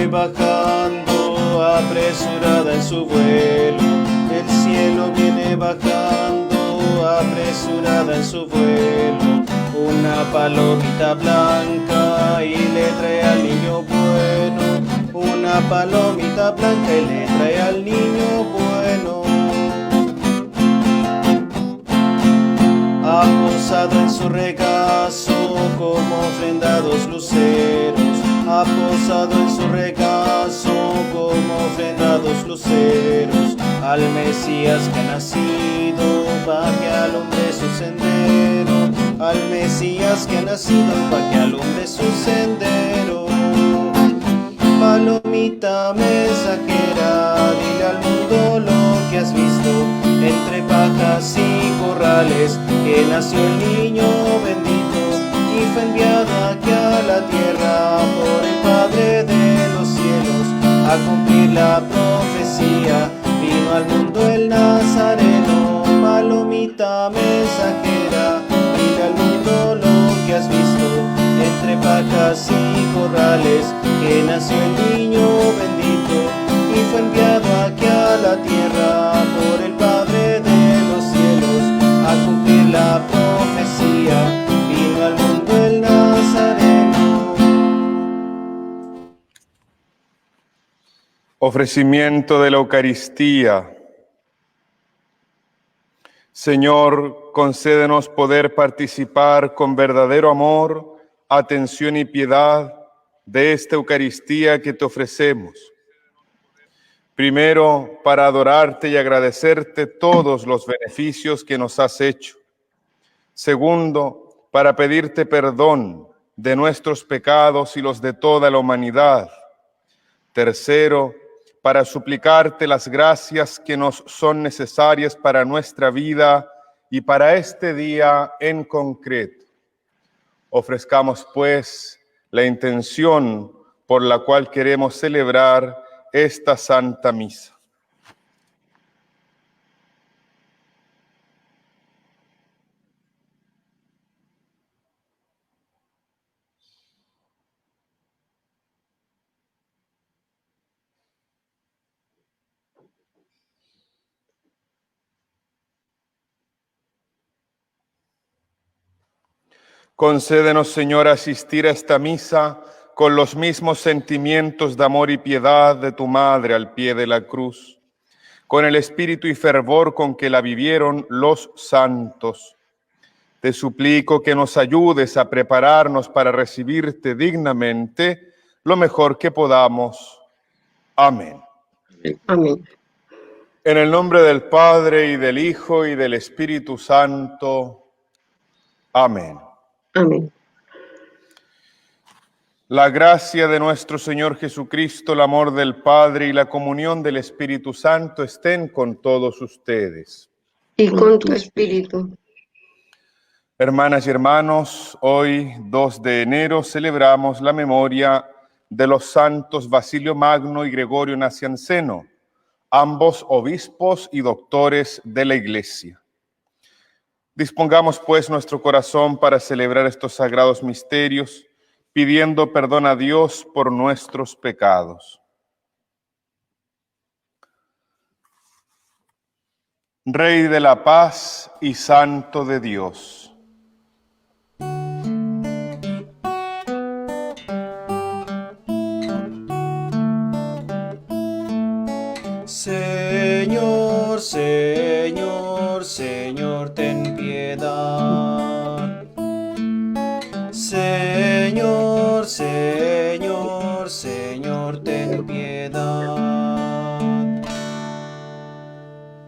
viene bajando, apresurada en su vuelo. El cielo viene bajando, apresurada en su vuelo. Una palomita blanca y le trae al niño bueno. Una palomita blanca y le trae al niño bueno. Ha posado en su regazo como ofrendados luceros. Ha posado en su regazo como ofrendados luceros. Al Mesías que ha nacido, pa' que alumbre su sendero. Al Mesías que ha nacido, pa' que alumbre su sendero. Palomita mensajera, dile al mundo lo que has visto. Entre pajas y corrales, que nació el niño bendito, y fue enviado aquí a la tierra por el Padre de los cielos, a cumplir la profecía. Vino al mundo el Nazareno. Palomita mensajera, dile al mundo lo que has visto. Entre pajas y corrales, que nació el niño bendito, y fue enviado aquí a la tierra por el Padre de los cielos, a cumplir la profecía. Vino al mundo el Nazareno. Ofrecimiento de la Eucaristía. Señor, concédenos poder participar con verdadero amor, atención y piedad de esta Eucaristía que te ofrecemos. Primero, para adorarte y agradecerte todos los beneficios que nos has hecho. Segundo, para pedirte perdón de nuestros pecados y los de toda la humanidad. Tercero, para suplicarte las gracias que nos son necesarias para nuestra vida y para este día en concreto. Ofrezcamos, pues, la intención por la cual queremos celebrar esta Santa Misa. Concédenos, Señor, asistir a esta misa con los mismos sentimientos de amor y piedad de tu Madre al pie de la cruz, con el espíritu y fervor con que la vivieron los santos. Te suplico que nos ayudes a prepararnos para recibirte dignamente lo mejor que podamos. Amén. Amén. En el nombre del Padre, y del Hijo, y del Espíritu Santo. Amén. Amén. La gracia de nuestro Señor Jesucristo, el amor del Padre y la comunión del Espíritu Santo estén con todos ustedes. Y con tu espíritu. Hermanas y hermanos, hoy, 2 de enero, celebramos la memoria de los santos Basilio Magno y Gregorio Nacianceno, ambos obispos y doctores de la Iglesia. Dispongamos, pues, nuestro corazón para celebrar estos sagrados misterios, pidiendo perdón a Dios por nuestros pecados. Rey de la paz y Santo de Dios. Señor, Señor, Señor, ten piedad. Señor, Señor, Señor, ten piedad.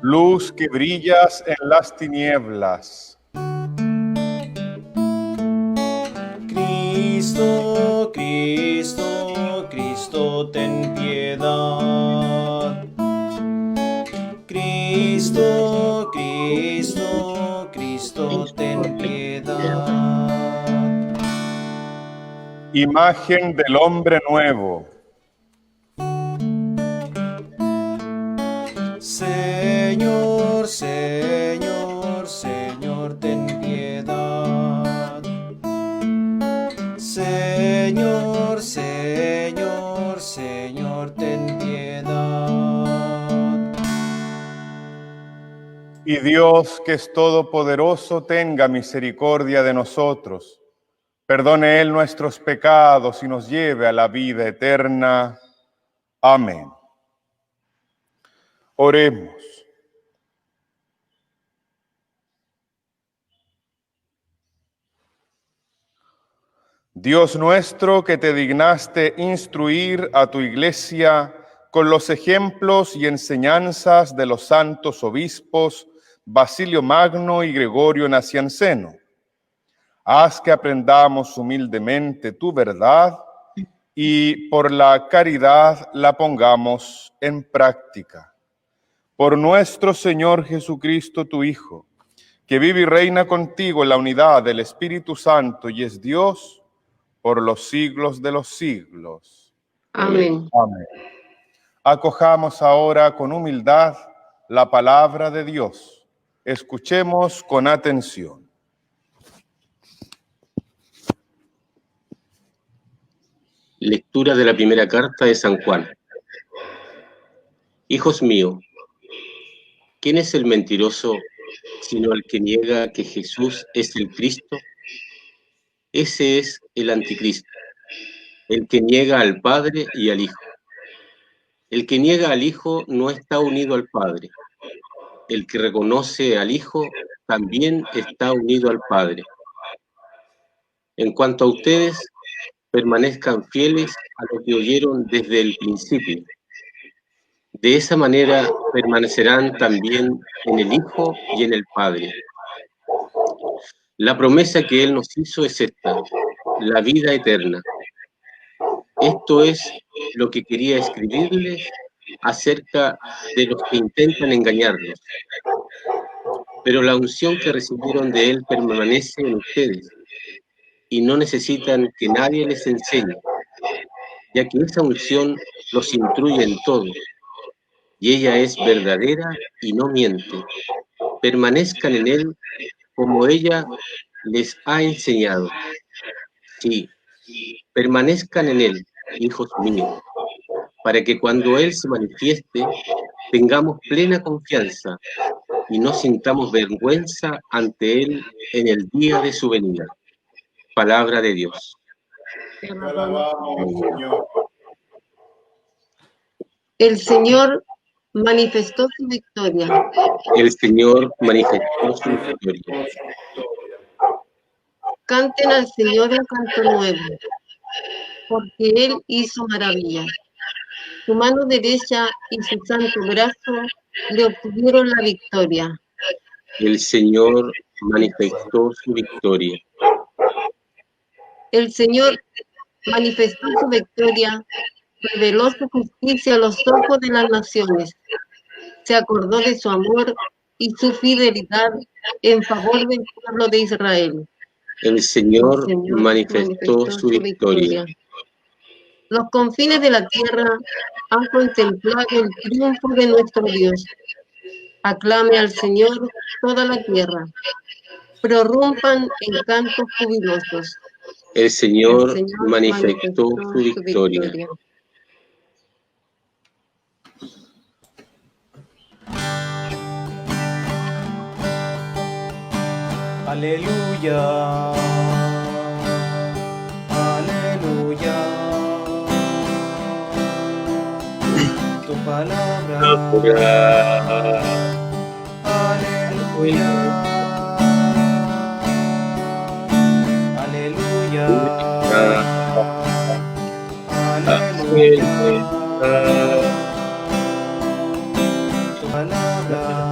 Luz que brillas en las tinieblas. Cristo, Cristo, Cristo, ten piedad. Cristo, Cristo, Cristo, ten piedad. Imagen del hombre nuevo. Señor, Señor, Señor, ten piedad. Señor, Señor, Señor. Y Dios, que es todopoderoso, tenga misericordia de nosotros, perdone Él nuestros pecados y nos lleve a la vida eterna. Amén. Oremos. Dios nuestro, que te dignaste instruir a tu Iglesia con los ejemplos y enseñanzas de los santos obispos Basilio Magno y Gregorio Nacianceno, haz que aprendamos humildemente tu verdad y por la caridad la pongamos en práctica. Por nuestro Señor Jesucristo, tu Hijo, que vive y reina contigo en la unidad del Espíritu Santo y es Dios por los siglos de los siglos. Amén. Amén. Acojamos ahora con humildad la palabra de Dios. Escuchemos con atención. Lectura de la primera carta de San Juan. Hijos míos, ¿quién es el mentiroso sino el que niega que Jesús es el Cristo? Ese es el anticristo, el que niega al Padre y al Hijo. El que niega al Hijo no está unido al Padre. El que reconoce al Hijo también está unido al Padre. En cuanto a ustedes, permanezcan fieles a lo que oyeron desde el principio. De esa manera permanecerán también en el Hijo y en el Padre. La promesa que Él nos hizo es esta, la vida eterna. Esto es lo que quería escribirles acerca de los que intentan engañarlos. Pero la unción que recibieron de Él permanece en ustedes y no necesitan que nadie les enseñe, ya que esa unción los instruye en todo. Y ella es verdadera y no miente. Permanezcan en Él como ella les ha enseñado. Sí, permanezcan en Él, hijos míos, para que cuando Él se manifieste, tengamos plena confianza y no sintamos vergüenza ante Él en el día de su venida. Palabra de Dios. Te alabamos, Señor. El Señor manifestó su victoria. El Señor manifestó su victoria. Canten al Señor un canto nuevo, porque Él hizo maravillas. Su mano derecha y su santo brazo le obtuvieron la victoria. El Señor manifestó su victoria. El Señor manifestó su victoria, reveló su justicia a los ojos de las naciones. Se acordó de su amor y su fidelidad en favor del pueblo de Israel. El Señor manifestó su victoria. Los confines de la tierra han contemplado el triunfo de nuestro Dios. Aclame al Señor toda la tierra. Prorrumpan en cantos jubilosos. El Señor manifestó su victoria. Aleluya. Aleluya. Tu palabra. Aleluya. Aleluya. Aleluya. Tu palabra.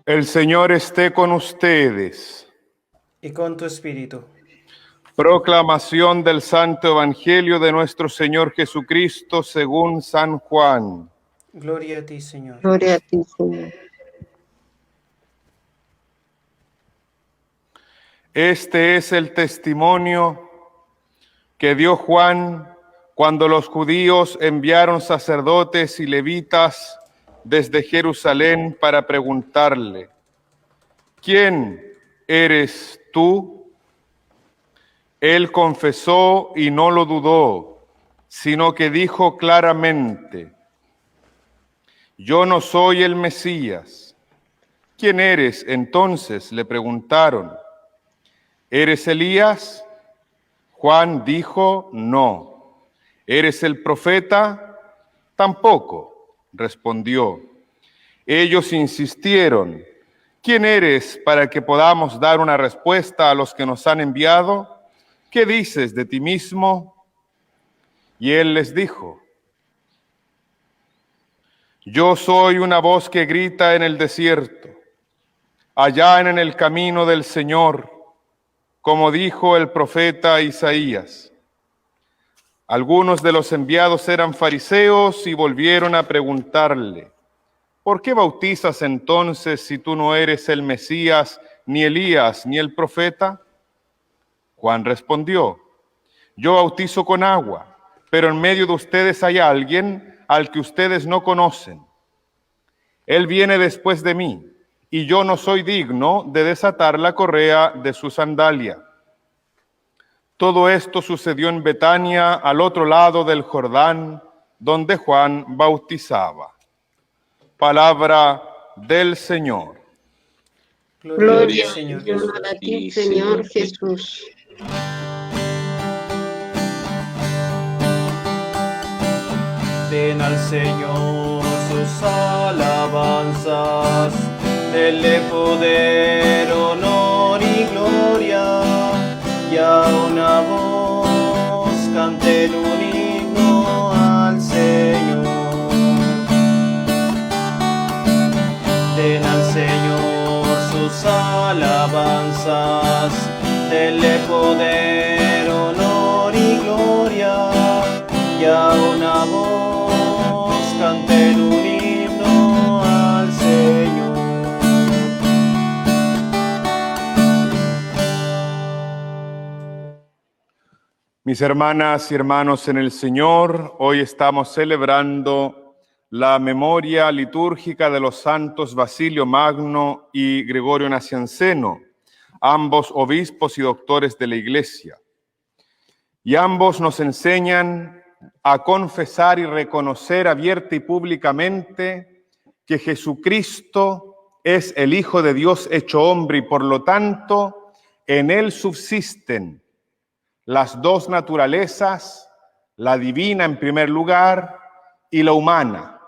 El Señor esté con ustedes. Y con tu espíritu. Proclamación del Santo Evangelio de nuestro Señor Jesucristo según San Juan. Gloria a ti, Señor. Gloria a ti, Señor. Este es el testimonio que dio Juan cuando los judíos enviaron sacerdotes y levitas desde Jerusalén para preguntarle: ¿quién eres tú? Él confesó y no lo dudó, sino que dijo claramente: yo no soy el Mesías. ¿Quién eres entonces?, le preguntaron. ¿Eres Elías? Juan dijo: no. ¿Eres el profeta? Tampoco, respondió. Ellos insistieron: ¿quién eres para que podamos dar una respuesta a los que nos han enviado? ¿Qué dices de ti mismo? Y él les dijo: yo soy una voz que grita en el desierto, allá en el camino del Señor, como dijo el profeta Isaías. Algunos de los enviados eran fariseos y volvieron a preguntarle: ¿por qué bautizas entonces si tú no eres el Mesías, ni Elías, ni el profeta? Juan respondió: yo bautizo con agua, pero en medio de ustedes hay alguien al que ustedes no conocen. Él viene después de mí, y yo no soy digno de desatar la correa de su sandalia. Todo esto sucedió en Betania, al otro lado del Jordán, donde Juan bautizaba. Palabra del Señor. Gloria Señor a Jesús. ti, Señor Jesús. Den al Señor sus alabanzas, denle poder, honor y gloria, y a una voz canten un himno al Señor. Den al Señor sus alabanzas, denle poder, honor y gloria, y a una voz canten un himno al Señor. Mis hermanas y hermanos en el Señor, hoy estamos celebrando la memoria litúrgica de los santos Basilio Magno y Gregorio Nacianceno, ambos obispos y doctores de la Iglesia. Y ambos nos enseñan a confesar y reconocer abierta y públicamente que Jesucristo es el Hijo de Dios hecho hombre y por lo tanto en Él subsisten las dos naturalezas, la divina en primer lugar y la humana.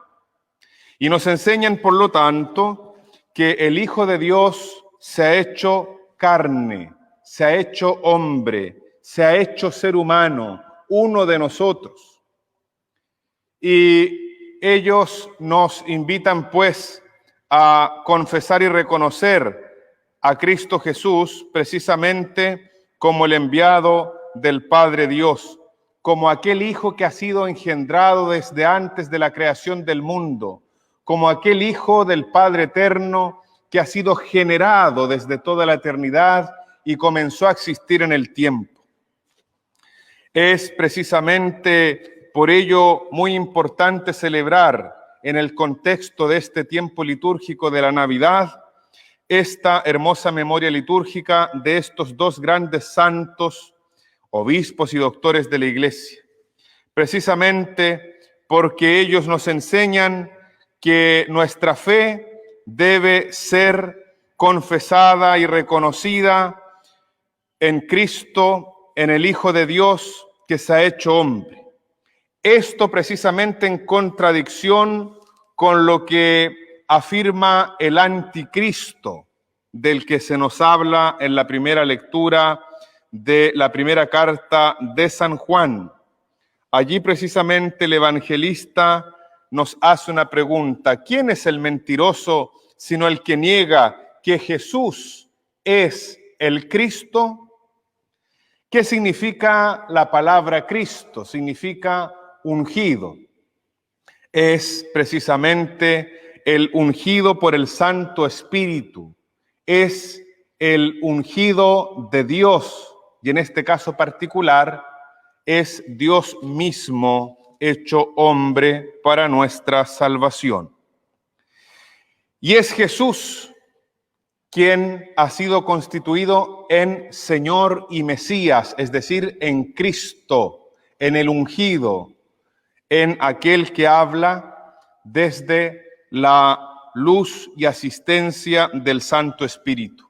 Y nos enseñan, por lo tanto, que el Hijo de Dios se ha hecho carne, se ha hecho hombre, se ha hecho ser humano, uno de nosotros. Y ellos nos invitan, pues, a confesar y reconocer a Cristo Jesús precisamente como el enviado del Padre Dios, como aquel Hijo que ha sido engendrado desde antes de la creación del mundo, como aquel Hijo del Padre Eterno que ha sido generado desde toda la eternidad y comenzó a existir en el tiempo. Es precisamente por ello muy importante celebrar en el contexto de este tiempo litúrgico de la Navidad esta hermosa memoria litúrgica de estos dos grandes santos, obispos y doctores de la Iglesia. Precisamente porque ellos nos enseñan que nuestra fe debe ser confesada y reconocida en Cristo, en el Hijo de Dios que se ha hecho hombre. Esto precisamente en contradicción con lo que afirma el anticristo del que se nos habla en la primera lectura de la primera carta de San Juan. Allí precisamente el evangelista nos hace una pregunta: ¿quién es el mentiroso sino el que niega que Jesús es el Cristo? ¿Qué significa la palabra Cristo? Significa ungido. Es precisamente el ungido por el Santo Espíritu. Es el ungido de Dios, y en este caso particular es Dios mismo hecho hombre para nuestra salvación. Y es Jesús quien ha sido constituido en Señor y Mesías, es decir, en Cristo, en el ungido, en aquel que habla desde la luz y asistencia del Santo Espíritu.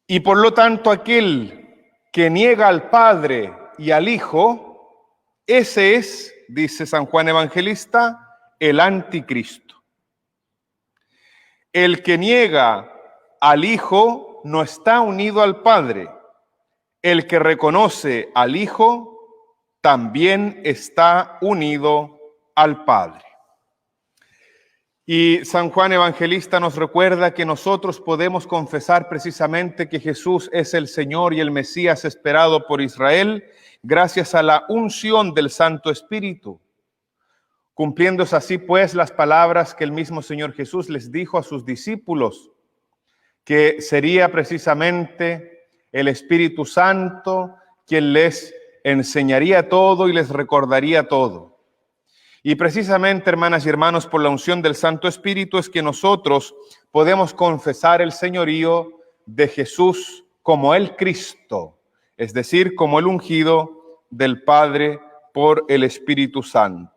Y por lo tanto, aquel que niega al Padre y al Hijo, ese es, dice San Juan Evangelista, el anticristo. El que niega al Hijo no está unido al Padre. El que reconoce al Hijo también está unido al Padre. Y San Juan Evangelista nos recuerda que nosotros podemos confesar precisamente que Jesús es el Señor y el Mesías esperado por Israel gracias a la unción del Santo Espíritu, cumpliéndose así pues las palabras que el mismo Señor Jesús les dijo a sus discípulos, que sería precisamente el Espíritu Santo quien les enseñaría todo y les recordaría todo. Y precisamente, hermanas y hermanos, por la unción del Santo Espíritu es que nosotros podemos confesar el señorío de Jesús como el Cristo, es decir, como el ungido del Padre por el Espíritu Santo.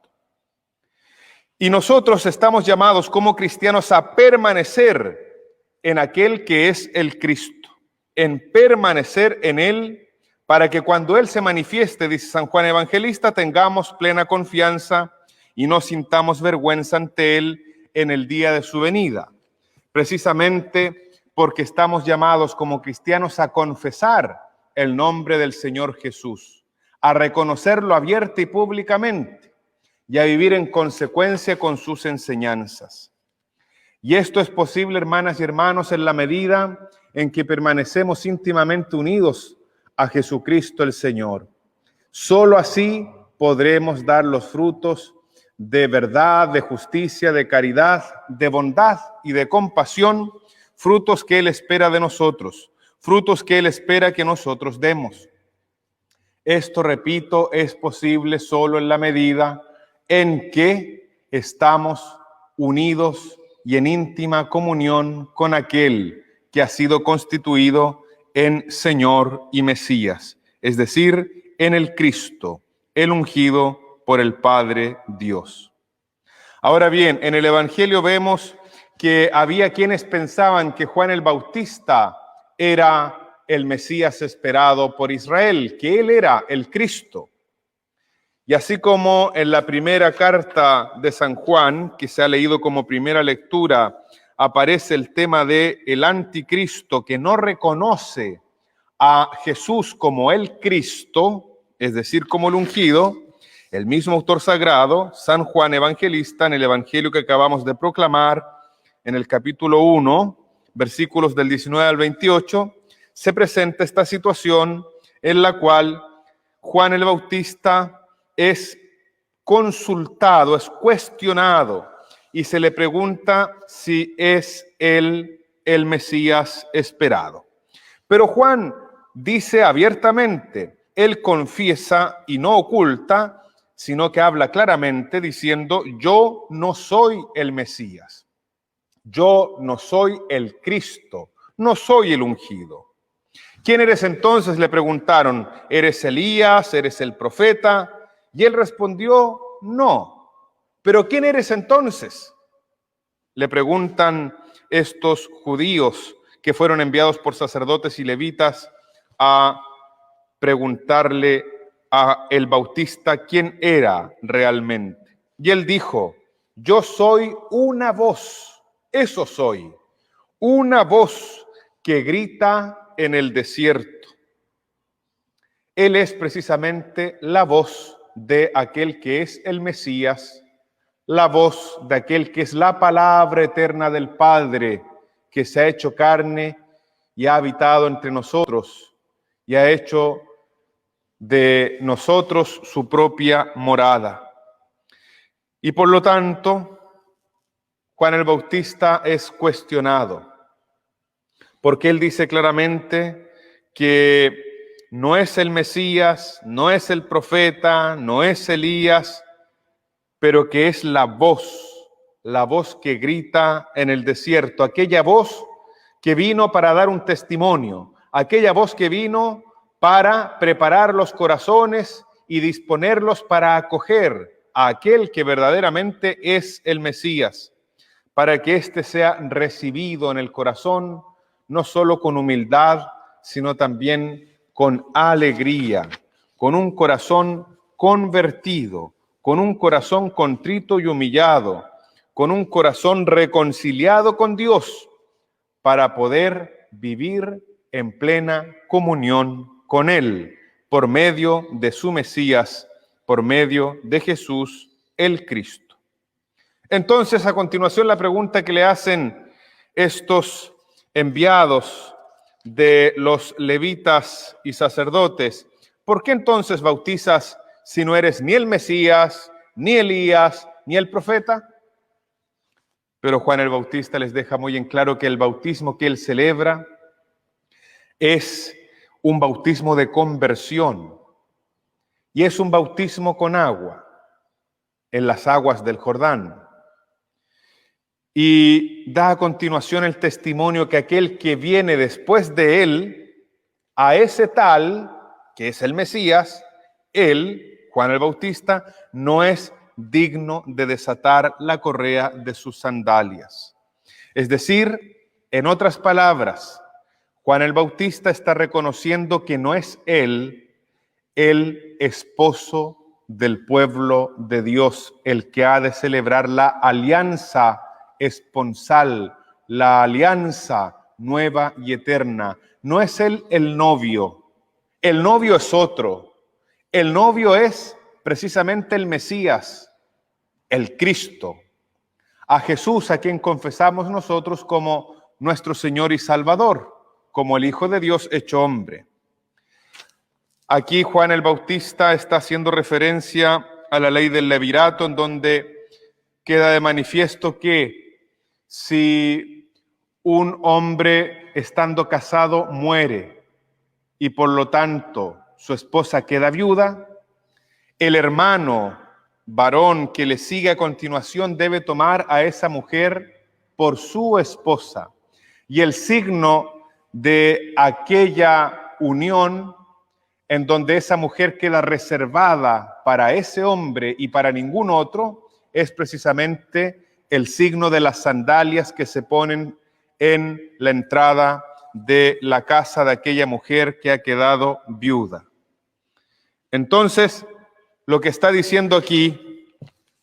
Y nosotros estamos llamados como cristianos a permanecer en aquel que es el Cristo, en permanecer en Él, para que cuando Él se manifieste, dice San Juan Evangelista, tengamos plena confianza y no sintamos vergüenza ante Él en el día de su venida. Precisamente porque estamos llamados como cristianos a confesar el nombre del Señor Jesús, a reconocerlo abierta y públicamente y a vivir en consecuencia con sus enseñanzas. Y esto es posible, hermanas y hermanos, en la medida en que permanecemos íntimamente unidos a Jesucristo el Señor. Solo así podremos dar los frutos de verdad, de justicia, de caridad, de bondad y de compasión, frutos que Él espera de nosotros, frutos que Él espera que nosotros demos. Esto, repito, es posible solo en la medida en que estamos unidos y en íntima comunión con aquel que ha sido constituido en Señor y Mesías, es decir, en el Cristo, el ungido por el Padre Dios. Ahora bien, en el Evangelio vemos que había quienes pensaban que Juan el Bautista era el Mesías esperado por Israel, que él era el Cristo. Y así como en la primera carta de San Juan, que se ha leído como primera lectura, aparece el tema de el anticristo que no reconoce a Jesús como el Cristo, es decir, como el ungido, el mismo autor sagrado, San Juan Evangelista, en el Evangelio que acabamos de proclamar, en el capítulo 1, versículos del 19 al 28, se presenta esta situación en la cual Juan el Bautista es consultado, es cuestionado, y se le pregunta si es él el Mesías esperado. Pero Juan dice abiertamente, él confiesa y no oculta, sino que habla claramente diciendo, yo no soy el Mesías, yo no soy el Cristo, no soy el ungido. ¿Quién eres entonces?, le preguntaron. ¿Eres Elías? ¿Eres el profeta? Y él respondió, no. ¿Pero quién eres entonces?, le preguntan estos judíos que fueron enviados por sacerdotes y levitas a preguntarle a el Bautista quién era realmente. Y él dijo, yo soy una voz, eso soy, una voz que grita en el desierto. Él es precisamente la voz de aquel que es el Mesías, la voz de aquel que es la palabra eterna del Padre, que se ha hecho carne y ha habitado entre nosotros y ha hecho de nosotros su propia morada. Y por lo tanto, Juan el Bautista es cuestionado, porque él dice claramente que no es el Mesías, no es el profeta, no es Elías, pero que es la voz que grita en el desierto, aquella voz que vino para dar un testimonio, aquella voz que vino para preparar los corazones y disponerlos para acoger a aquel que verdaderamente es el Mesías, para que éste sea recibido en el corazón, no solo con humildad, sino también con alegría, con un corazón convertido, con un corazón contrito y humillado, con un corazón reconciliado con Dios, para poder vivir en plena comunión con Él, por medio de su Mesías, por medio de Jesús el Cristo. Entonces, a continuación, la pregunta que le hacen estos enviados de los levitas y sacerdotes: ¿por qué entonces bautizas si no eres ni el Mesías, ni Elías, ni el profeta? Pero Juan el Bautista les deja muy en claro que el bautismo que él celebra es un bautismo de conversión, y es un bautismo con agua, en las aguas del Jordán. Y da a continuación el testimonio que aquel que viene después de él, a ese tal, que es el Mesías, él, Juan el Bautista, no es digno de desatar la correa de sus sandalias. Es decir, en otras palabras, Juan el Bautista está reconociendo que no es él el esposo del pueblo de Dios, el que ha de celebrar la alianza esponsal, la alianza nueva y eterna. No es él el novio es otro. El novio es precisamente el Mesías, el Cristo, a Jesús, a quien confesamos nosotros como nuestro Señor y Salvador, como el Hijo de Dios hecho hombre. Aquí Juan el Bautista está haciendo referencia a la ley del levirato, en donde queda de manifiesto que si un hombre estando casado muere y por lo tanto su esposa queda viuda, el hermano varón que le sigue a continuación debe tomar a esa mujer por su esposa, y el signo de aquella unión en donde esa mujer queda reservada para ese hombre y para ningún otro es precisamente el signo de las sandalias que se ponen en la entrada de la casa de aquella mujer que ha quedado viuda. Entonces, lo que está diciendo aquí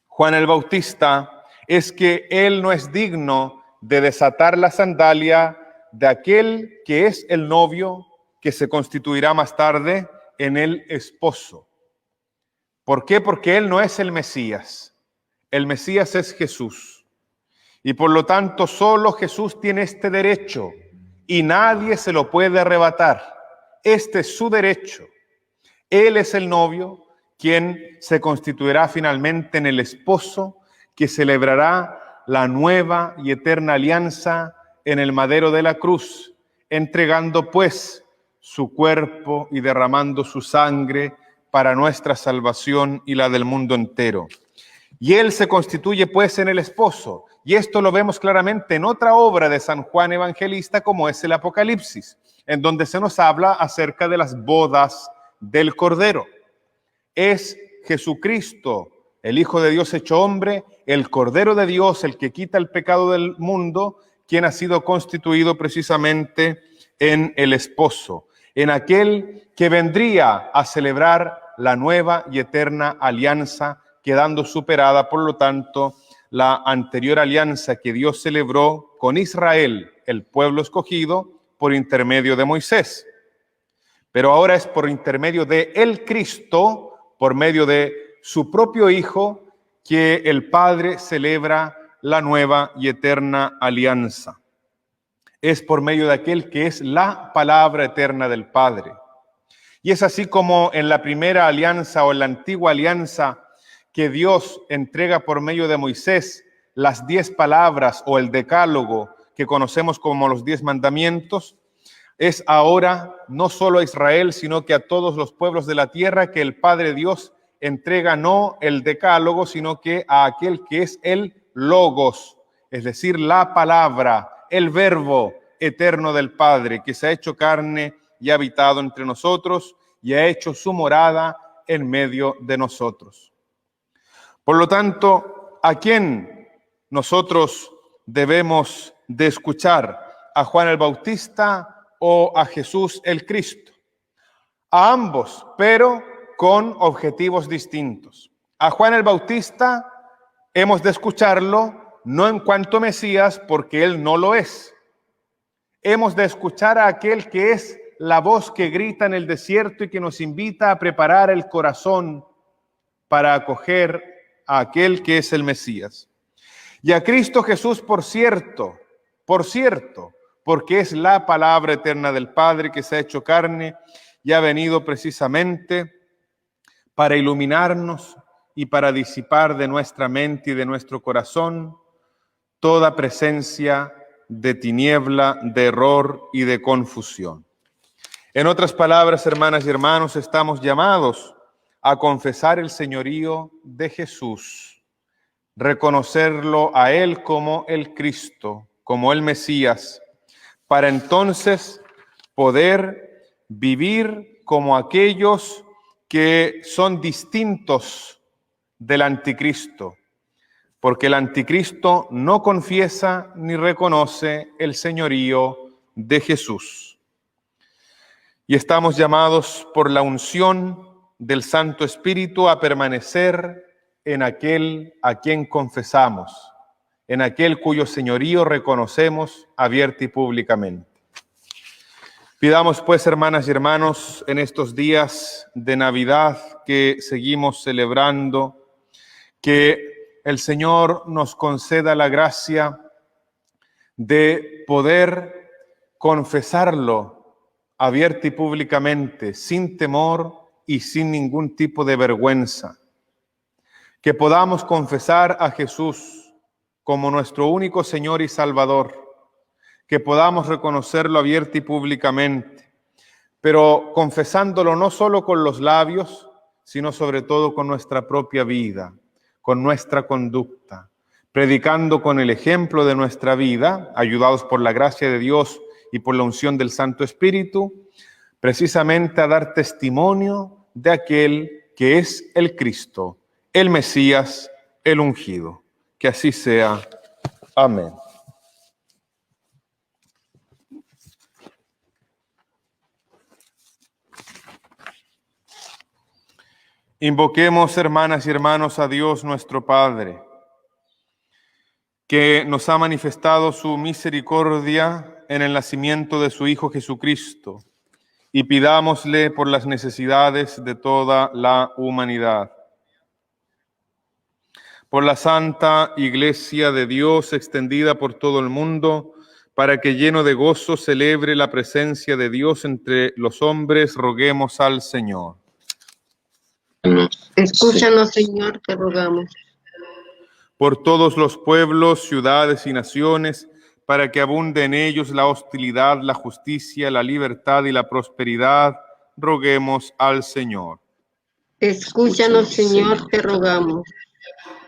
Juan el Bautista es que él no es digno de desatar la sandalia de aquel que es el novio, que se constituirá más tarde en el esposo. ¿Por qué? Porque él no es el Mesías. El Mesías es Jesús. Y por lo tanto, solo Jesús tiene este derecho y nadie se lo puede arrebatar. Este es su derecho. Él es el novio, quien se constituirá finalmente en el esposo, que celebrará la nueva y eterna alianza en el madero de la cruz, entregando pues su cuerpo y derramando su sangre para nuestra salvación y la del mundo entero. Y él se constituye pues en el esposo, y esto lo vemos claramente en otra obra de San Juan Evangelista, como es el Apocalipsis, en donde se nos habla acerca de las bodas del Cordero. Es Jesucristo, el Hijo de Dios hecho hombre, el Cordero de Dios, el que quita el pecado del mundo, quien ha sido constituido precisamente en el esposo, en aquel que vendría a celebrar la nueva y eterna alianza, quedando superada, por lo tanto, la anterior alianza que Dios celebró con Israel, el pueblo escogido, por intermedio de Moisés. Pero ahora es por intermedio de el Cristo, por medio de su propio Hijo, que el Padre celebra la nueva y eterna alianza. Es por medio de aquel que es la palabra eterna del Padre. Y es así como en la primera alianza o en la antigua alianza que Dios entrega por medio de Moisés las 10 palabras o el decálogo que conocemos como los 10 mandamientos, es ahora no solo a Israel, sino que a todos los pueblos de la tierra que el Padre Dios entrega no el decálogo, sino que a aquel que es el Logos, es decir, la palabra, el verbo, eterno del Padre, que se ha hecho carne y ha habitado entre nosotros y ha hecho su morada en medio de nosotros. Por lo tanto, ¿a quién nosotros debemos de escuchar? ¿A Juan el Bautista o a Jesús el Cristo? A ambos, pero con objetivos distintos. A Juan el Bautista hemos de escucharlo no en cuanto Mesías, porque él no lo es. Hemos de escuchar a aquel que es la voz que grita en el desierto y que nos invita a preparar el corazón para acoger a aquel que es el Mesías. Y a Cristo Jesús, por cierto, porque es la palabra eterna del Padre que se ha hecho carne y ha venido precisamente para iluminarnos y para disipar de nuestra mente y de nuestro corazón toda presencia de tiniebla, de error y de confusión. En otras palabras, hermanas y hermanos, estamos llamados a confesar el señorío de Jesús, reconocerlo a Él como el Cristo, como el Mesías, para entonces poder vivir como aquellos que son distintos del anticristo, porque el anticristo no confiesa ni reconoce el señorío de Jesús. Y estamos llamados por la unción del Santo Espíritu a permanecer en aquel a quien confesamos, en aquel cuyo señorío reconocemos abierta y públicamente. Pidamos pues, hermanas y hermanos, en estos días de Navidad que seguimos celebrando, que el Señor nos conceda la gracia de poder confesarlo abierta y públicamente, sin temor y sin ningún tipo de vergüenza. Que podamos confesar a Jesús como nuestro único Señor y Salvador, que podamos reconocerlo abierta y públicamente, pero confesándolo no solo con los labios, sino sobre todo con nuestra propia vida, con nuestra conducta, predicando con el ejemplo de nuestra vida, ayudados por la gracia de Dios y por la unción del Santo Espíritu, precisamente a dar testimonio de aquel que es el Cristo, el Mesías, el ungido. Que así sea. Amén. Invoquemos, hermanas y hermanos, a Dios nuestro Padre, que nos ha manifestado su misericordia en el nacimiento de su Hijo Jesucristo, y pidámosle por las necesidades de toda la humanidad. Por la Santa Iglesia de Dios extendida por todo el mundo, para que lleno de gozo celebre la presencia de Dios entre los hombres, roguemos al Señor. Escúchanos, Señor, te rogamos. Por todos los pueblos, ciudades y naciones, para que abunde en ellos la hostilidad, la justicia, la libertad y la prosperidad, roguemos al Señor. Escúchanos, Señor, te rogamos.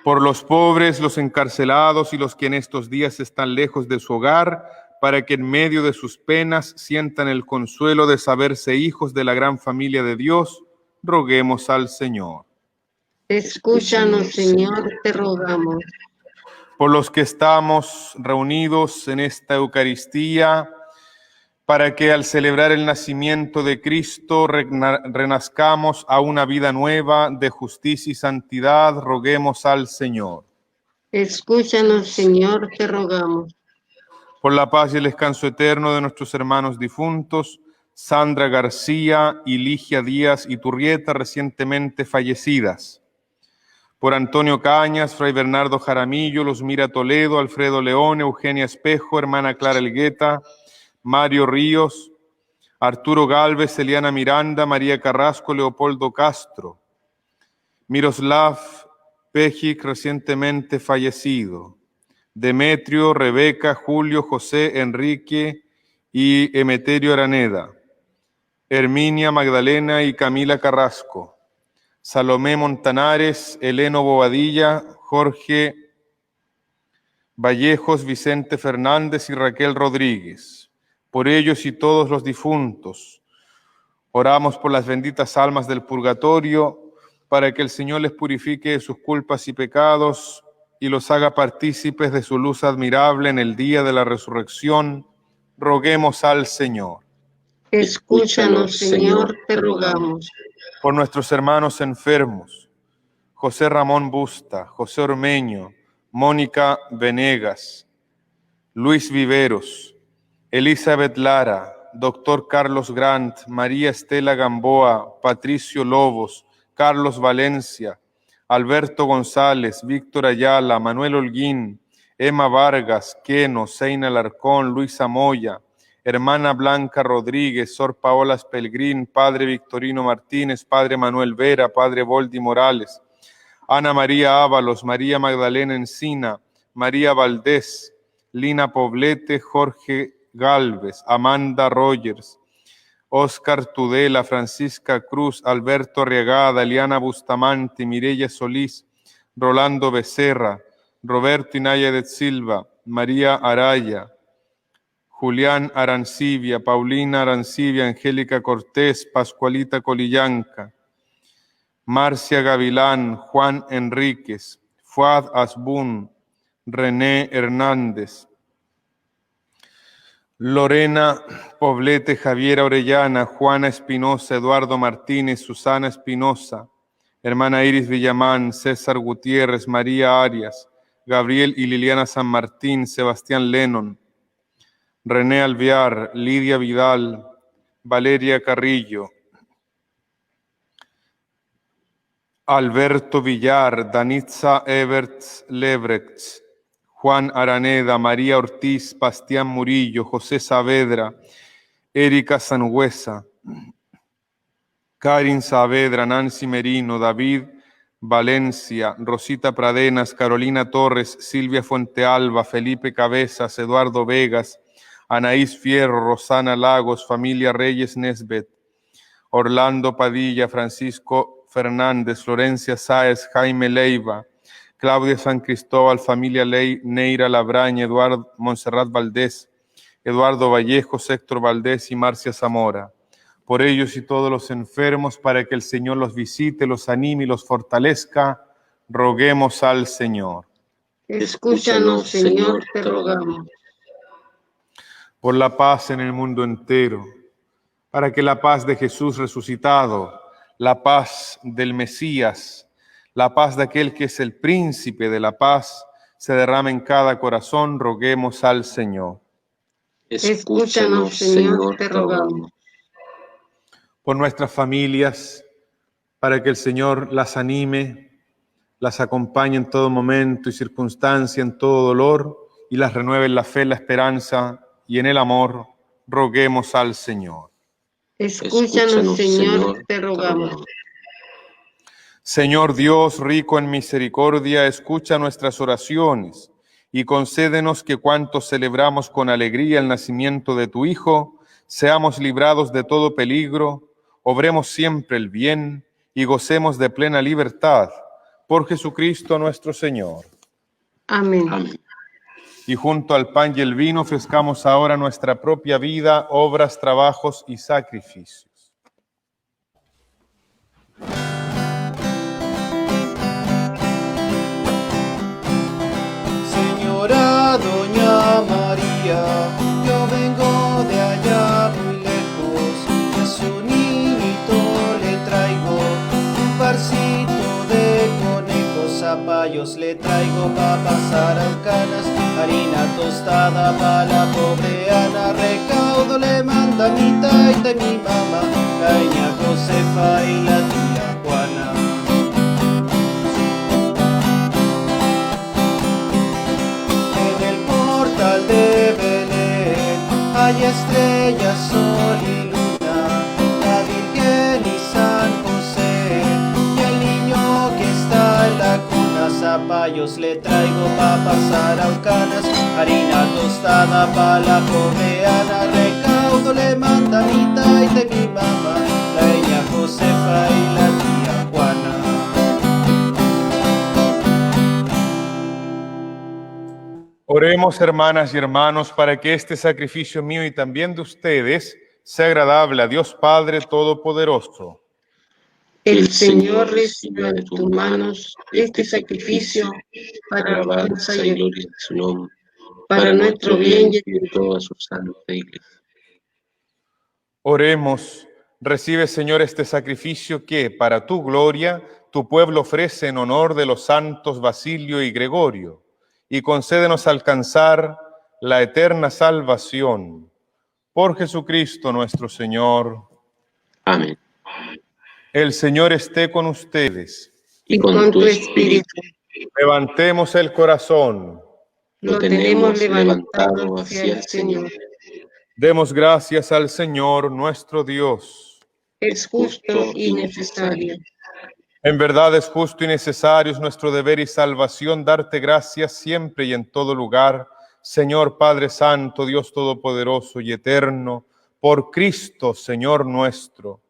Por los pobres, los encarcelados y los que en estos días están lejos de su hogar, para que en medio de sus penas sientan el consuelo de saberse hijos de la gran familia de Dios, roguemos al Señor. Escúchanos, Señor, te rogamos. Por los que estamos reunidos en esta Eucaristía, para que al celebrar el nacimiento de Cristo renazcamos a una vida nueva de justicia y santidad, roguemos al Señor. Escúchanos, Señor, te rogamos. Por la paz y el descanso eterno de nuestros hermanos difuntos, Sandra García y Ligia Díaz Iturrieta, recientemente fallecidas. Por Antonio Cañas, Fray Bernardo Jaramillo, Luzmira Toledo, Alfredo León, Eugenia Espejo, hermana Clara Elgueta, Mario Ríos, Arturo Galvez, Eliana Miranda, María Carrasco, Leopoldo Castro, Miroslav Pejic, recientemente fallecido, Demetrio, Rebeca, Julio, José, Enrique y Emeterio Araneda, Herminia, Magdalena y Camila Carrasco, Salomé Montanares, Eleno Bobadilla, Jorge Vallejos, Vicente Fernández y Raquel Rodríguez, por ellos y todos los difuntos. Oramos por las benditas almas del purgatorio, para que el Señor les purifique de sus culpas y pecados y los haga partícipes de su luz admirable en el día de la resurrección. Roguemos al Señor. Escúchanos, Señor, te rogamos. Por nuestros hermanos enfermos, José Ramón Busta, José Ormeño, Mónica Venegas, Luis Viveros, Elizabeth Lara, Doctor Carlos Grant, María Estela Gamboa, Patricio Lobos, Carlos Valencia, Alberto González, Víctor Ayala, Manuel Holguín, Emma Vargas, Queno, Seina Alarcón, Luisa Moya, hermana Blanca Rodríguez, Sor Paola Pelgrín, Padre Victorino Martínez, Padre Manuel Vera, Padre Voldi Morales, Ana María Ábalos, María Magdalena Encina, María Valdés, Lina Poblete, Jorge Galvez, Amanda Rogers, Óscar Tudela, Francisca Cruz, Alberto Arriagada, Eliana Bustamante, Mireya Solís, Rolando Becerra, Roberto Inaya de Silva, María Araya, Julián Arancibia, Paulina Arancibia, Angélica Cortés, Pascualita Colillanca, Marcia Gavilán, Juan Enríquez, Fuad Asbun, René Hernández, Lorena Poblete, Javiera Orellana, Juana Espinosa, Eduardo Martínez, Susana Espinosa, hermana Iris Villamán, César Gutiérrez, María Arias, Gabriel y Liliana San Martín, Sebastián Lennon, René Alvear, Lidia Vidal, Valeria Carrillo, Alberto Villar, Danitza Everts Lebrecht, Juan Araneda, María Ortiz, Bastián Murillo, José Saavedra, Erika Sangüesa, Karin Saavedra, Nancy Merino, David Valencia, Rosita Pradenas, Carolina Torres, Silvia Fuentealba, Felipe Cabezas, Eduardo Vegas, Anaís Fierro, Rosana Lagos, familia Reyes Nesbet, Orlando Padilla, Francisco Fernández, Florencia Sáez, Jaime Leiva, Claudia San Cristóbal, familia Neira Labraña, Eduardo Monserrat Valdés, Eduardo Vallejos, Héctor Valdés y Marcia Zamora. Por ellos y todos los enfermos, para que el Señor los visite, los anime y los fortalezca, roguemos al Señor. Escúchanos, Señor, te rogamos. Por la paz en el mundo entero, para que la paz de Jesús resucitado, la paz del Mesías, la paz de aquel que es el príncipe de la paz, se derrame en cada corazón, roguemos al Señor. Escúchanos, Señor, te rogamos. Por nuestras familias, para que el Señor las anime, las acompañe en todo momento y circunstancia, en todo dolor, y las renueve en la fe, en la esperanza y en el amor, roguemos al Señor. Escúchanos, Señor, te rogamos. Señor Dios, rico en misericordia, escucha nuestras oraciones y concédenos que cuantos celebramos con alegría el nacimiento de tu Hijo, seamos librados de todo peligro, obremos siempre el bien y gocemos de plena libertad. Por Jesucristo nuestro Señor. Amén. Amén. Y junto al pan y el vino ofrezcamos ahora nuestra propia vida, obras, trabajos y sacrificios. Señora Doña María, yo vengo de allá muy lejos, y a su niñito le traigo un parcito de conejos, zapallos le traigo pa' pasar alcanas, harina tostada pa' la pobre Ana, recaudo le manda mi taita y mi mamá, la niña Josefa y la tía Juana. De Belén hay estrellas, sol y luna, la Virgen y San José, y el niño que está en la cuna, zapallos le traigo pa' pasar alcanas, harina tostada pa' la pobre Ana, recaudo le manda mi taita y mi mamá, la niña Josefa y la tía Juana. Oremos, hermanas y hermanos, para que este sacrificio mío y también de ustedes sea agradable a Dios Padre Todopoderoso. El Señor reciba de tus manos este sacrificio para alabanza y gloria de su nombre, para nuestro bien y de toda su santa iglesia. Oremos, recibe, Señor, este sacrificio que, para tu gloria, tu pueblo ofrece en honor de los santos Basilio y Gregorio, y concédenos alcanzar la eterna salvación. Por Jesucristo nuestro Señor. Amén. El Señor esté con ustedes. Y con tu espíritu. Levantemos el corazón. Lo tenemos levantado hacia el Señor. Demos gracias al Señor nuestro Dios. Es justo y necesario. En verdad es justo y necesario, es nuestro deber y salvación darte gracias siempre y en todo lugar, Señor Padre Santo, Dios Todopoderoso y Eterno, por Cristo, Señor nuestro.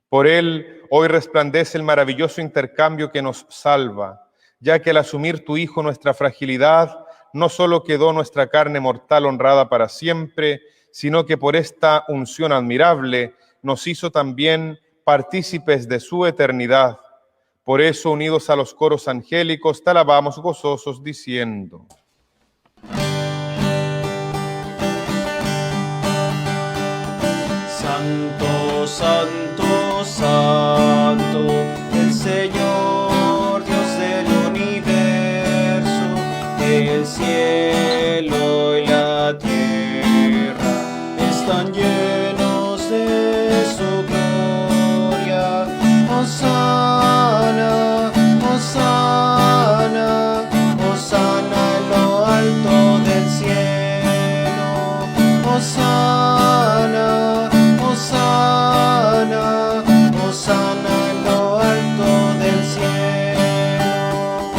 Por Él hoy resplandece el maravilloso intercambio que nos salva, ya que al asumir tu Hijo nuestra fragilidad, no solo quedó nuestra carne mortal honrada para siempre, sino que por esta unción admirable nos hizo también partícipes de su eternidad. Por eso, unidos a los coros angélicos, te alabamos gozosos diciendo: Santo, santo, santo, el Señor, Dios del universo, el cielo y la tierra están llenos de su gloria. Hosana, Hosana, Hosana en lo alto del cielo. Hosana, Hosana, Hosana en lo alto del cielo.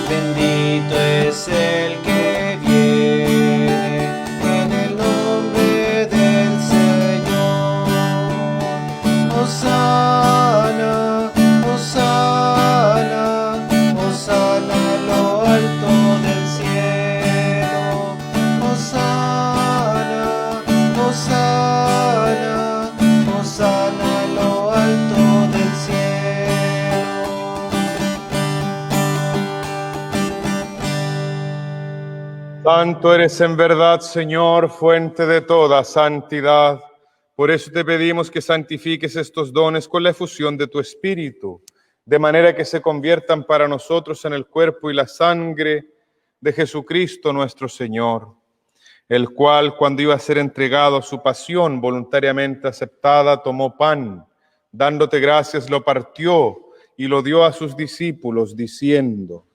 Bendito es el que viene en el nombre del Señor. Hosana, Hosana, Hosana en lo alto del cielo. Hosana, Hosana, Hosana en lo alto del cielo. Santo eres en verdad, Señor, fuente de toda santidad. Por eso te pedimos que santifiques estos dones con la efusión de tu Espíritu, de manera que se conviertan para nosotros en el cuerpo y la sangre de Jesucristo nuestro Señor, el cual, cuando iba a ser entregado a su pasión voluntariamente aceptada, tomó pan, dándote gracias, lo partió y lo dio a sus discípulos, diciendo: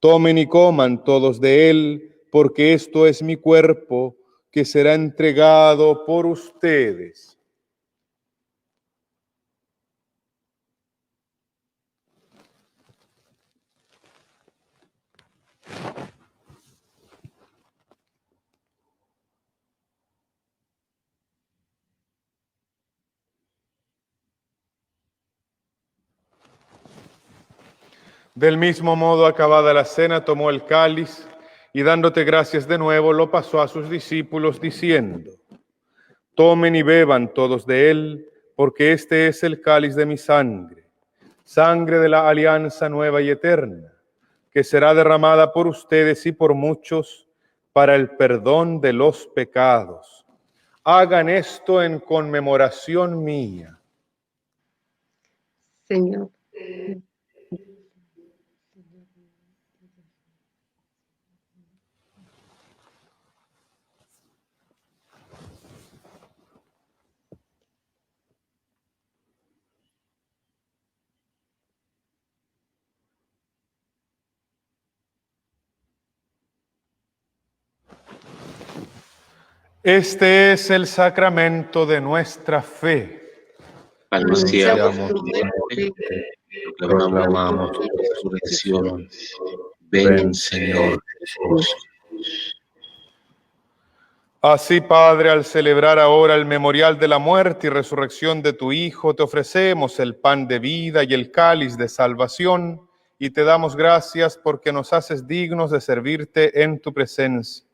tomen y coman todos de él, porque esto es mi cuerpo, que será entregado por ustedes. Del mismo modo, acabada la cena, tomó el cáliz y dándote gracias de nuevo, lo pasó a sus discípulos diciendo: tomen y beban todos de él, porque este es el cáliz de mi sangre, sangre de la alianza nueva y eterna, que será derramada por ustedes y por muchos para el perdón de los pecados. Hagan esto en conmemoración mía. Señor. Este es el sacramento de nuestra fe. Anunciamos tu muerte, proclamamos tu resurrección. Ven, Señor Jesús. Así, Padre, al celebrar ahora el memorial de la muerte y resurrección de tu Hijo, te ofrecemos el pan de vida y el cáliz de salvación, y te damos gracias porque nos haces dignos de servirte en tu presencia.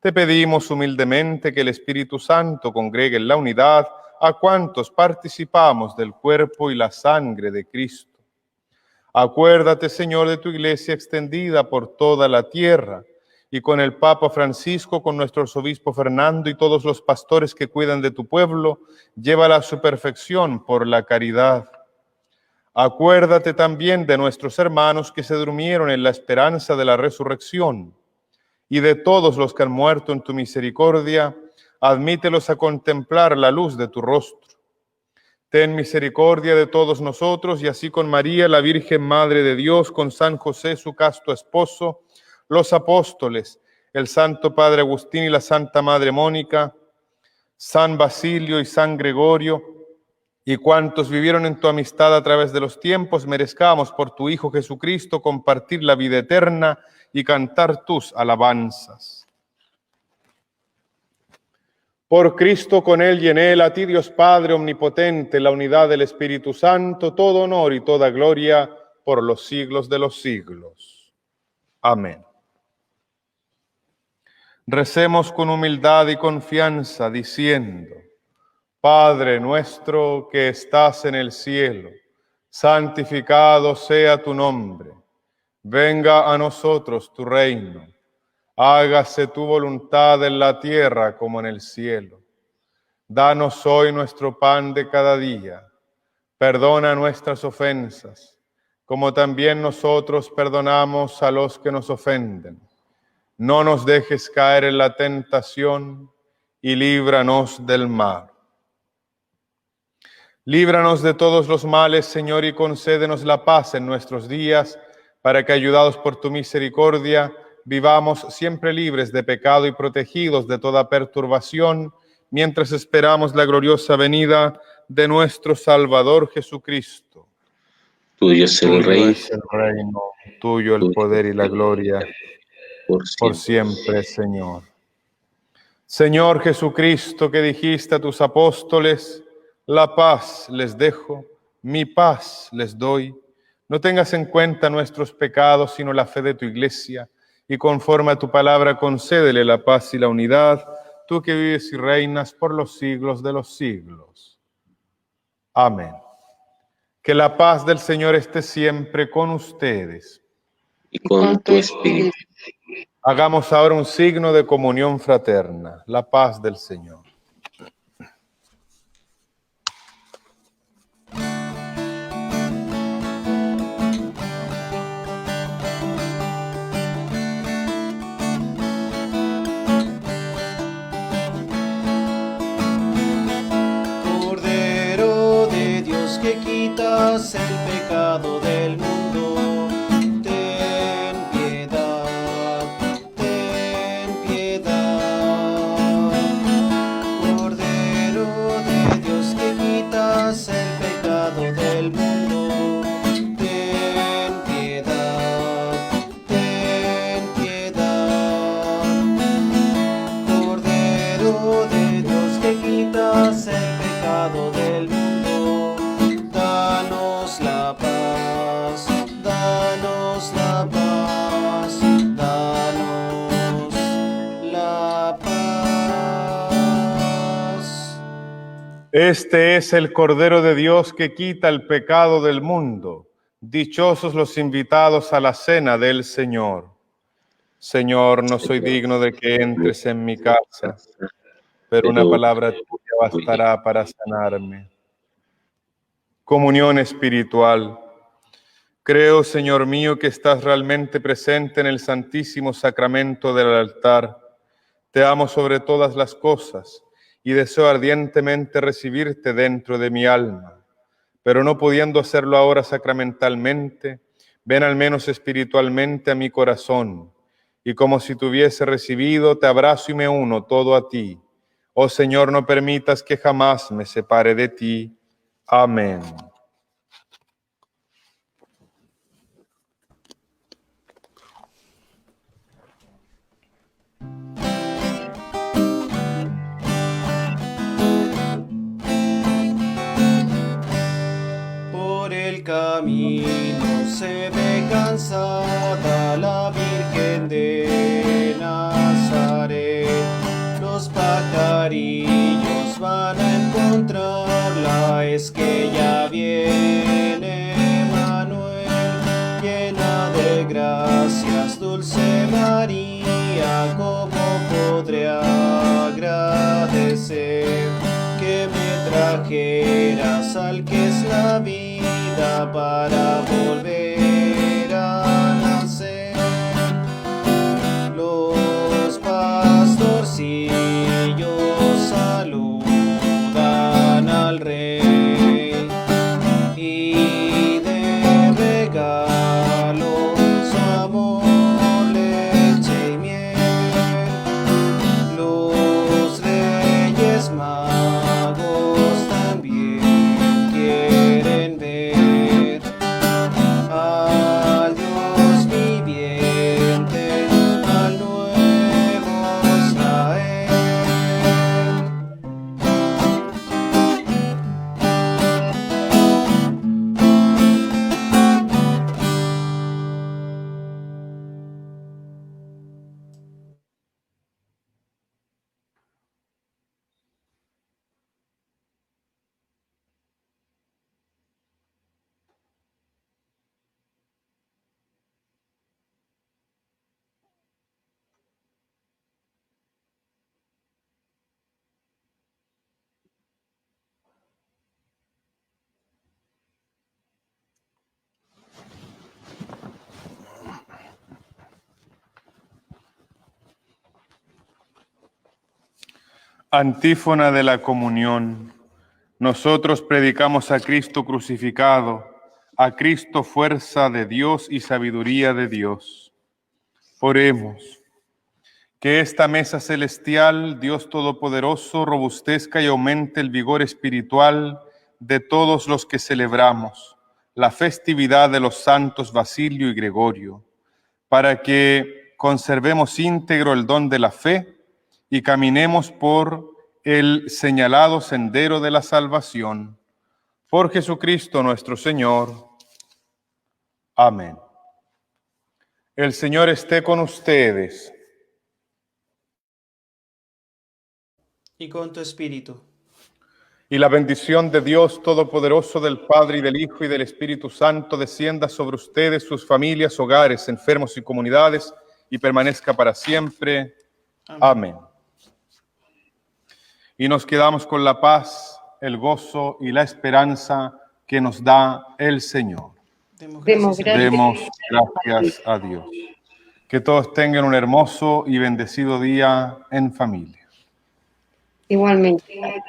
Te pedimos humildemente que el Espíritu Santo congregue en la unidad a cuantos participamos del cuerpo y la sangre de Cristo. Acuérdate, Señor, de tu iglesia extendida por toda la tierra, y con el Papa Francisco, con nuestro arzobispo Fernando y todos los pastores que cuidan de tu pueblo, llévala a su perfección por la caridad. Acuérdate también de nuestros hermanos que se durmieron en la esperanza de la resurrección, y de todos los que han muerto en tu misericordia, admítelos a contemplar la luz de tu rostro. Ten misericordia de todos nosotros, y así con María, la Virgen Madre de Dios, con San José, su casto esposo, los apóstoles, el Santo Padre Agustín y la Santa Madre Mónica, San Basilio y San Gregorio, y cuantos vivieron en tu amistad a través de los tiempos, merezcamos por tu Hijo Jesucristo compartir la vida eterna y cantar tus alabanzas. Por Cristo, con Él y en Él, a ti Dios Padre omnipotente, la unidad del Espíritu Santo, todo honor y toda gloria por los siglos de los siglos. Amén. Recemos con humildad y confianza, diciendo: Padre nuestro que estás en el cielo, santificado sea tu nombre. Venga a nosotros tu reino. Hágase tu voluntad en la tierra como en el cielo. Danos hoy nuestro pan de cada día. Perdona nuestras ofensas, como también nosotros perdonamos a los que nos ofenden. No nos dejes caer en la tentación y líbranos del mal. Líbranos de todos los males, Señor, y concédenos la paz en nuestros días, para que, ayudados por tu misericordia, vivamos siempre libres de pecado y protegidos de toda perturbación, mientras esperamos la gloriosa venida de nuestro Salvador Jesucristo. Tuyo es el reino, tuyo el poder y la gloria, por siempre, Señor. Señor Jesucristo, que dijiste a tus apóstoles: la paz les dejo, mi paz les doy. No tengas en cuenta nuestros pecados, sino la fe de tu iglesia, y conforme a tu palabra concédele la paz y la unidad, tú que vives y reinas por los siglos de los siglos. Amén. Que la paz del Señor esté siempre con ustedes. Y con tu espíritu. Hagamos ahora un signo de comunión fraterna. La paz del Señor. Que quitas el pecado del mundo, ten piedad, ten piedad. Cordero de Dios, que quitas el pecado del mundo, ten piedad, ten piedad. Cordero de Dios, que quitas el pecado del mundo, danos la paz, danos la paz, danos la paz. Este es el Cordero de Dios que quita el pecado del mundo. Dichosos los invitados a la cena del Señor. Señor, no soy digno de que entres en mi casa, pero una palabra tuya bastará para sanarme. Comunión espiritual. Creo, Señor mío, que estás realmente presente en el santísimo sacramento del altar. Te amo sobre todas las cosas y deseo ardientemente recibirte dentro de mi alma. Pero no pudiendo hacerlo ahora sacramentalmente, ven al menos espiritualmente a mi corazón, y como si te hubiese recibido, te abrazo y me uno todo a ti. Oh Señor, no permitas que jamás me separe de ti. Amén. Por el camino se ve cansada la Virgen de Nazaret. Los pajarillos van a encontrarla, es que ya viene Manuel, llena de gracias, dulce María, ¿cómo podré agradecer que me trajeras al que es la vida para volver a nacer? Los pastorcillos saludan al rey y de regalo su amor, leche y miel. Los reyes magos también quieren ver al Dios viviente, al nuevo Israel. Antífona de la comunión. Nosotros predicamos a Cristo crucificado, a Cristo fuerza de Dios y sabiduría de Dios. Oremos. Que esta mesa celestial, Dios Todopoderoso, robustezca y aumente el vigor espiritual de todos los que celebramos la festividad de los santos Basilio y Gregorio, para que conservemos íntegro el don de la fe y caminemos por el señalado sendero de la salvación. Por Jesucristo nuestro Señor. Amén. El Señor esté con ustedes. Y con tu espíritu. Y la bendición de Dios Todopoderoso, del Padre, y del Hijo, y del Espíritu Santo, descienda sobre ustedes, sus familias, hogares, enfermos y comunidades, y permanezca para siempre. Amén. Y nos quedamos con la paz, el gozo y la esperanza que nos da el Señor. Demos Demos gracias a Dios. Que todos tengan un hermoso y bendecido día en familia. Igualmente.